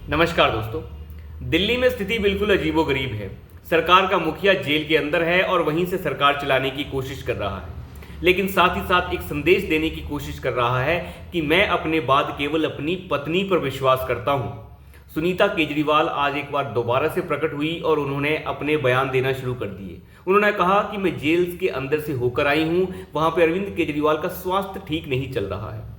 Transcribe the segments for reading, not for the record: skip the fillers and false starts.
नमस्कार दोस्तों। दिल्ली में स्थिति बिल्कुल अजीबोगरीब है। सरकार का मुखिया जेल के अंदर है और वहीं से सरकार चलाने की कोशिश कर रहा है, लेकिन साथ ही साथ एक संदेश देने की कोशिश कर रहा है कि मैं अपने बाद केवल अपनी पत्नी पर विश्वास करता हूं। सुनीता केजरीवाल आज एक बार दोबारा से प्रकट हुई और उन्होंने अपने बयान देना शुरू कर दिए। उन्होंने कहा कि मैं जेल के अंदर से होकर आई हूं, वहां पर अरविंद केजरीवाल का स्वास्थ्य ठीक नहीं चल रहा है।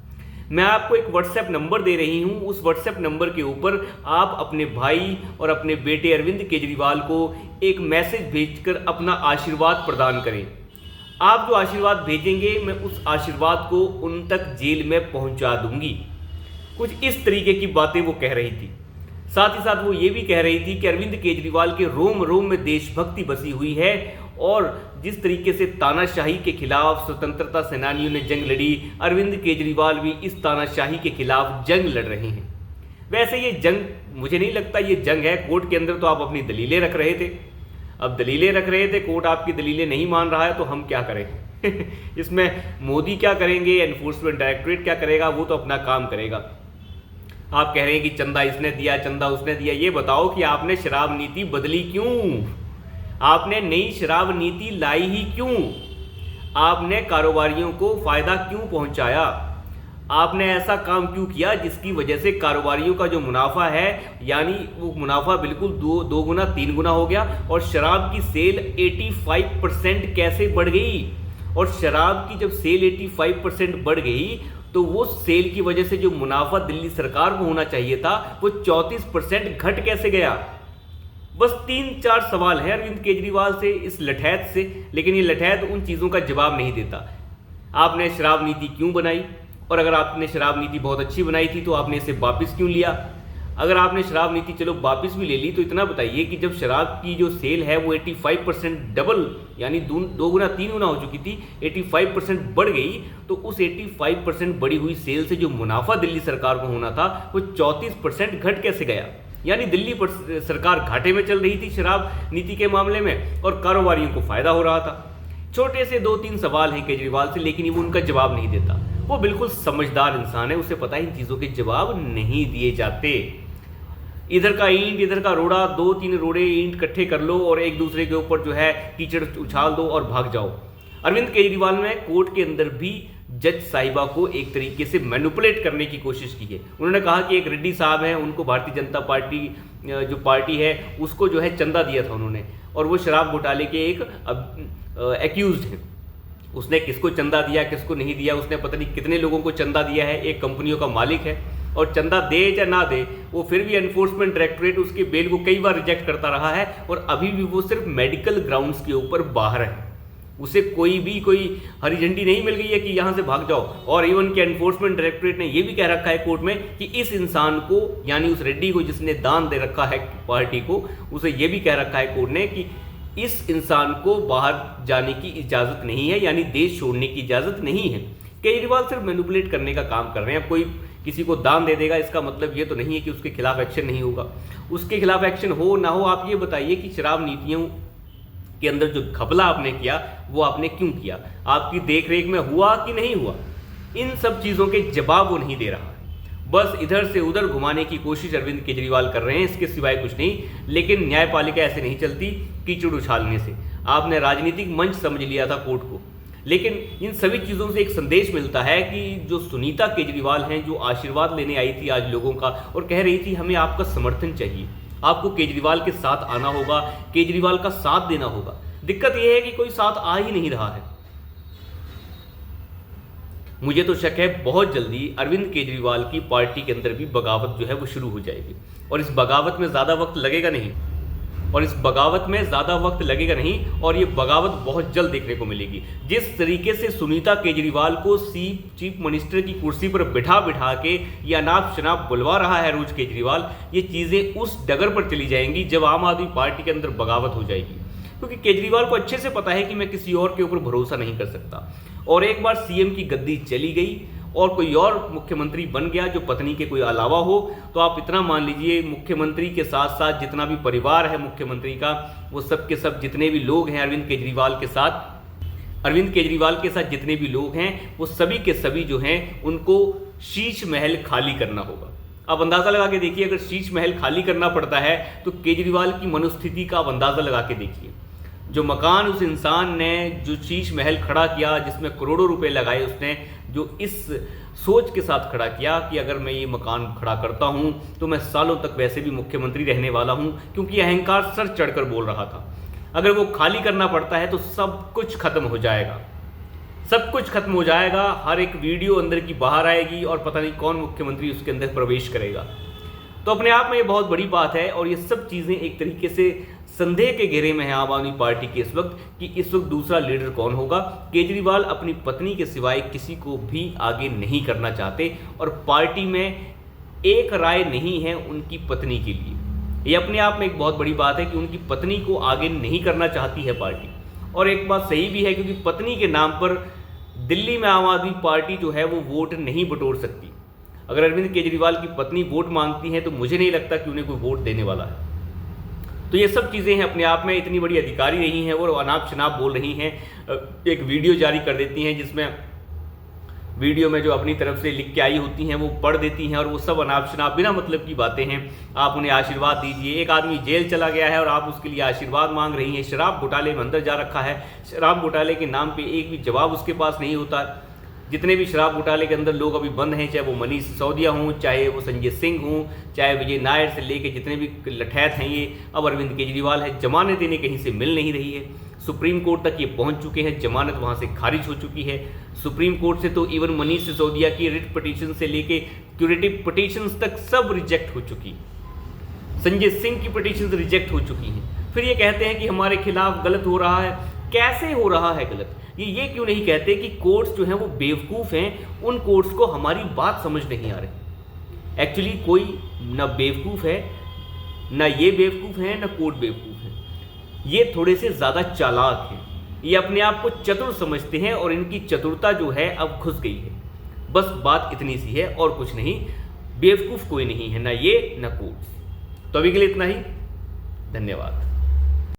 मैं आपको एक व्हाट्सएप नंबर दे रही हूं, उस व्हाट्सएप नंबर के ऊपर आप अपने भाई और अपने बेटे अरविंद केजरीवाल को एक मैसेज भेजकर अपना आशीर्वाद प्रदान करें। आप जो आशीर्वाद भेजेंगे मैं उस आशीर्वाद को उन तक जेल में पहुंचा दूंगी। कुछ इस तरीके की बातें वो कह रही थी। साथ ही साथ वो ये भी कह रही थी कि अरविंद केजरीवाल के रोम रोम में देशभक्ति बसी हुई है और जिस तरीके से तानाशाही के खिलाफ स्वतंत्रता सेनानियों ने जंग लड़ी, अरविंद केजरीवाल भी इस तानाशाही के खिलाफ जंग लड़ रहे हैं। वैसे ये जंग मुझे नहीं लगता ये जंग है। कोर्ट के अंदर तो आप अपनी दलीलें रख रहे थे, अब दलीलें रख रहे थे, कोर्ट आपकी दलीलें नहीं मान रहा है तो हम क्या करें इसमें मोदी क्या करेंगे, एनफोर्समेंट डायरेक्टरेट क्या करेगा, वो तो अपना काम करेगा। आप कह रहे हैं कि चंदा इसने दिया, चंदा उसने दिया। ये बताओ कि आपने शराब नीति बदली क्यों? आपने नई शराब नीति लाई ही क्यों? आपने कारोबारियों को फायदा क्यों पहुंचाया? आपने ऐसा काम क्यों किया जिसकी वजह से कारोबारियों का जो मुनाफा है, यानी वो मुनाफा बिल्कुल दो गुना तीन गुना हो गया और शराब की सेल 85% कैसे बढ़ गई? और शराब की जब सेल 85% बढ़ गई तो वो सेल की वजह से जो मुनाफा दिल्ली सरकार को होना चाहिए था वो 34% घट कैसे गया? बस 3-4 सवाल हैं अरविंद केजरीवाल से, इस लठैत से, लेकिन ये लठैत उन चीज़ों का जवाब नहीं देता। आपने शराब नीति क्यों बनाई? और अगर आपने शराब नीति बहुत अच्छी बनाई थी तो आपने इसे वापस क्यों लिया? अगर आपने शराब नीति चलो वापस भी ले ली तो इतना बताइए कि जब शराब की जो सेल है वो 85% डबल यानी दो गुना तीन गुना हो चुकी थी, 85% बढ़ गई, तो उस 85% बढ़ी हुई सेल से जो मुनाफा दिल्ली सरकार को होना था वो 34% घट कैसे गया? यानी दिल्ली सरकार घाटे में चल रही थी शराब नीति के मामले में और कारोबारियों को फायदा हो रहा था। छोटे से 2-3 सवाल हैं केजरीवाल से, लेकिन वो उनका जवाब नहीं देता। वो बिल्कुल समझदार इंसान है, उसे पता है इन चीज़ों के जवाब नहीं दिए जाते। इधर का ईंट इधर का रोड़ा, 2-3 रोड़े ईंट इकट्ठे कर लो और एक दूसरे के ऊपर जो है कीचड़ उछाल दो और भाग जाओ। अरविंद केजरीवाल ने कोर्ट के अंदर भी जज साहिबा को एक तरीके से मैनिपुलेट करने की कोशिश की है। उन्होंने कहा कि एक रेड्डी साहब हैं, उनको भारतीय जनता पार्टी जो पार्टी है उसको जो है चंदा दिया था उन्होंने, और वो शराब घोटाले के एक एक्यूज्ड हैं। उसने किसको चंदा दिया किसको नहीं दिया, उसने पता नहीं कितने लोगों को चंदा दिया है, एक कंपनियों का मालिक है, और चंदा दे या ना दे वो फिर भी एनफोर्समेंट डायरेक्टरेट उसके बेल को कई बार रिजेक्ट करता रहा है और अभी भी वो सिर्फ मेडिकल ग्राउंड्स के ऊपर बाहर है। उसे कोई हरी झंडी नहीं मिल गई है कि यहाँ से भाग जाओ। और इवन के एनफोर्समेंट डायरेक्टरेट ने ये भी कह रखा है कोर्ट में कि इस इंसान को, यानी उस रेड्डी को जिसने दान दे रखा है पार्टी को, उसे ये भी कह रखा है कोर्ट ने कि इस इंसान को बाहर जाने की इजाज़त नहीं है, यानी देश छोड़ने की इजाज़त नहीं है। केजरीवाल सिर्फ मैनिपुलेट करने का काम कर रहे हैं। कोई किसी को दान दे देगा इसका मतलब ये तो नहीं है कि उसके खिलाफ एक्शन नहीं होगा। उसके खिलाफ एक्शन हो ना हो, आप ये बताइए कि शराब नीतियों के अंदर जो घपला आपने किया वो आपने क्यों किया? आपकी देखरेख में हुआ कि नहीं हुआ? इन सब चीज़ों के जवाब वो नहीं दे रहा है। बस इधर से उधर घुमाने की कोशिश अरविंद केजरीवाल कर रहे हैं, इसके सिवाय कुछ नहीं। लेकिन न्यायपालिका ऐसे नहीं चलती कीचड़ उछालने से। आपने राजनीतिक मंच समझ लिया था कोर्ट को, लेकिन इन सभी चीज़ों से एक संदेश मिलता है कि जो सुनीता केजरीवाल हैं, जो आशीर्वाद लेने आई थी आज लोगों का और कह रही थी हमें आपका समर्थन चाहिए, आपको केजरीवाल के साथ आना होगा, केजरीवाल का साथ देना होगा। दिक्कत यह है कि कोई साथ आ ही नहीं रहा है। मुझे तो शक है बहुत जल्दी अरविंद केजरीवाल की पार्टी के अंदर भी बगावत जो है वो शुरू हो जाएगी और इस बगावत में ज़्यादा वक्त लगेगा नहीं और ये बगावत बहुत जल्द देखने को मिलेगी। जिस तरीके से सुनीता केजरीवाल को चीफ मिनिस्टर की कुर्सी पर बिठा के ये अनाप शनाप बुलवा रहा है रोज केजरीवाल, ये चीज़ें उस डगर पर चली जाएंगी जब आम आदमी पार्टी के अंदर बगावत हो जाएगी। क्योंकि केजरीवाल को अच्छे से पता है कि मैं किसी और के ऊपर भरोसा नहीं कर सकता, और एक बार सीएम की गद्दी चली गई और कोई और मुख्यमंत्री बन गया जो पत्नी के कोई अलावा हो, तो आप इतना मान लीजिए मुख्यमंत्री के साथ साथ जितना भी परिवार है मुख्यमंत्री का, वो सब के सब जितने भी लोग हैं अरविंद केजरीवाल के साथ जितने भी लोग हैं वो सभी के सभी जो हैं उनको शीश महल खाली करना होगा। अब अंदाज़ा लगा के देखिए, अगर शीश महल खाली करना पड़ता है तो केजरीवाल की मनोस्थिति का आप अंदाज़ा लगा के देखिए। जो मकान उस इंसान ने, जो शीश महल खड़ा किया, जिसमें करोड़ों रुपए लगाए उसने, जो इस सोच के साथ खड़ा किया कि अगर मैं ये मकान खड़ा करता हूँ तो मैं सालों तक वैसे भी मुख्यमंत्री रहने वाला हूँ, क्योंकि अहंकार सर चढ़कर बोल रहा था। अगर वो खाली करना पड़ता है तो सब कुछ खत्म हो जाएगा, सब कुछ खत्म हो जाएगा। हर एक वीडियो अंदर की बाहर आएगी और पता नहीं कौन मुख्यमंत्री उसके अंदर प्रवेश करेगा। तो अपने आप में ये बहुत बड़ी बात है और ये सब चीज़ें एक तरीके से संदेह के घेरे में है आम आदमी पार्टी के इस वक्त, कि इस वक्त दूसरा लीडर कौन होगा। केजरीवाल अपनी पत्नी के सिवाय किसी को भी आगे नहीं करना चाहते और पार्टी में एक राय नहीं है उनकी पत्नी के लिए। ये अपने आप में एक बहुत बड़ी बात है कि उनकी पत्नी को आगे नहीं करना चाहती है पार्टी। और एक बात सही भी है, क्योंकि पत्नी के नाम पर दिल्ली में आम आदमी पार्टी जो है वो वोट नहीं बटोर सकती। अगर अरविंद केजरीवाल की पत्नी वोट मांगती है तो मुझे नहीं लगता कि उन्हें कोई वोट देने वाला है। तो ये सब चीज़ें हैं अपने आप में। इतनी बड़ी अधिकारी रही हैं वो, अनाप शनाप बोल रही हैं, एक वीडियो जारी कर देती हैं जिसमें वीडियो में जो अपनी तरफ से लिख के आई होती हैं वो पढ़ देती हैं और वो सब अनाप शनाप बिना मतलब की बातें हैं। आप उन्हें आशीर्वाद दीजिए। एक आदमी जेल चला गया है और आप उसके लिए आशीर्वाद मांग रही हैं। शराब घोटाले में अंदर जा रखा है, शराब घोटाले के नाम पे एक भी जवाब उसके पास नहीं होता। जितने भी शराब घोटाले के अंदर लोग अभी बंद हैं, चाहे वो मनीष सिसोदिया हों, चाहे वो संजय सिंह हों, चाहे विजय नायर से लेके जितने भी लठैत हैं, ये अब अरविंद केजरीवाल है। जमानत इन्हें कहीं से मिल नहीं रही है। सुप्रीम कोर्ट तक ये पहुंच चुके हैं, जमानत वहां से खारिज हो चुकी है। सुप्रीम कोर्ट से तो इवन मनीष सिसोदिया की रिट पिटीशन से लेके क्यूरेटिव पिटीशंस तक सब रिजेक्ट हो चुकी। संजय सिंह की पिटीशन रिजेक्ट हो चुकी हैं। फिर ये कहते हैं कि हमारे खिलाफ गलत हो रहा है। कैसे हो रहा है गलत? ये क्यों नहीं कहते कि कोर्ट्स जो हैं वो बेवकूफ़ हैं, उन कोर्ट्स को हमारी बात समझ नहीं आ रही। एक्चुअली कोई ना बेवकूफ़ है, ना ये बेवकूफ़ है, ना कोर्ट बेवकूफ़ है। ये थोड़े से ज़्यादा चालाक हैं। ये अपने आप को चतुर समझते हैं और इनकी चतुरता जो है अब घुस गई है। बस बात इतनी सी है और कुछ नहीं। बेवकूफ़ कोई नहीं है, ना ये ना कोर्ट्स। तो अभी के लिए इतना ही। धन्यवाद।